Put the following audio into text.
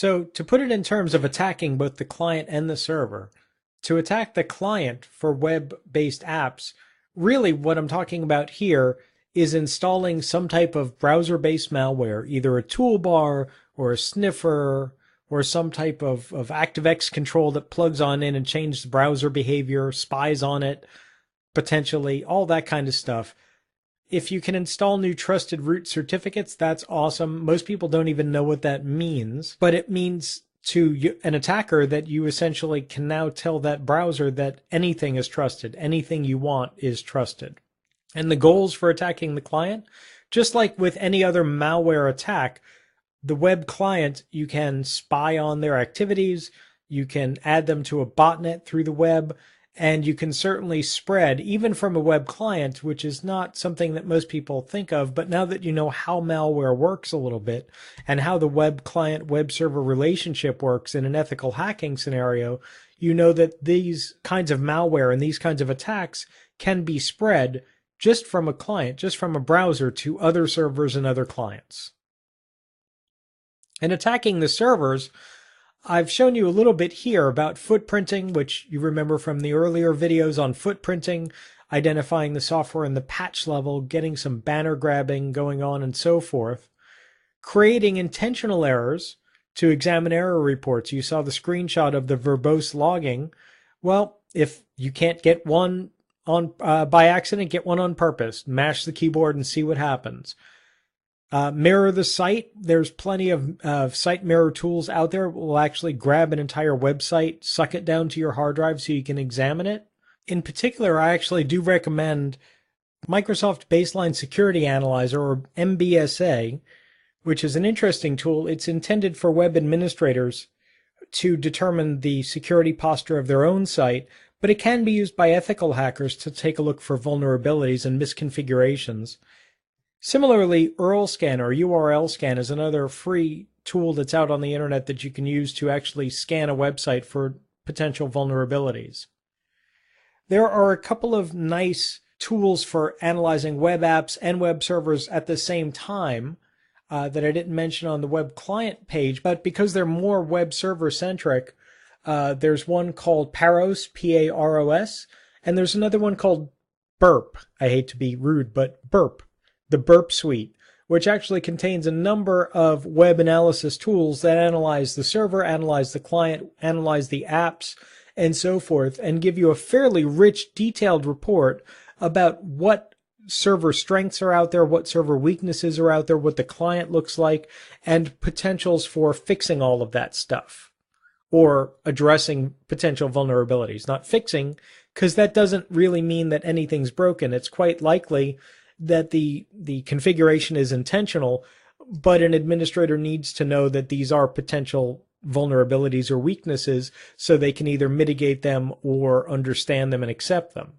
So to put it in terms of attacking both the client and the server, to attack the client for web-based apps, really what I'm talking about here is installing some type of browser-based malware, either a toolbar or a sniffer or some type of ActiveX control that plugs on in and changes the browser behavior, spies on it, potentially, all that kind of stuff. If you can install new trusted root certificates, that's awesome. Most people don't even know what that means, but it means to an attacker that you essentially can now tell that browser that anything is trusted. Anything you want is trusted. And the goals for attacking the client, just like with any other malware attack, the web client, you can spy on their activities, you can add them to a botnet through the web, and you can certainly spread, even from a web client, which is not something that most people think of. But now that you know how malware works a little bit and how the web client web server relationship works in an ethical hacking scenario, you know that these kinds of malware and these kinds of attacks can be spread just from a client, just from a browser to other servers and other clients. And attacking the servers, I've shown you a little bit here about footprinting, which you remember from the earlier videos on footprinting, identifying the software in the patch level, getting some banner grabbing going on and so forth. Creating intentional errors to examine error reports. You saw the screenshot of the verbose logging. Well, if you can't get one on by accident, get one on purpose. Mash the keyboard and see what happens. Mirror the site. There's plenty of site mirror tools out there. Will actually grab an entire website, suck it down to your hard drive so you can examine it. In particular, I actually do recommend Microsoft Baseline Security Analyzer, or MBSA, which is an interesting tool. It's intended for web administrators to determine the security posture of their own site, but it can be used by ethical hackers to take a look for vulnerabilities and misconfigurations. Similarly, URL Scan or URL Scan is another free tool that's out on the internet that you can use to actually scan a website for potential vulnerabilities. There are a couple of nice tools for analyzing web apps and web servers at the same time that I didn't mention on the web client page, but because they're more web server centric, there's one called Paros, P-A-R-O-S, and there's another one called Burp. I hate to be rude, but Burp. The Burp Suite, which actually contains a number of web analysis tools that analyze the server, analyze the client, analyze the apps, and so forth, and give you a fairly rich, detailed report about what server strengths are out there, what server weaknesses are out there, what the client looks like, and potentials for fixing all of that stuff, or addressing potential vulnerabilities. Not fixing, because that doesn't really mean that anything's broken. It's quite likely that the configuration is intentional, but an administrator needs to know that these are potential vulnerabilities or weaknesses so they can either mitigate them or understand them and accept them.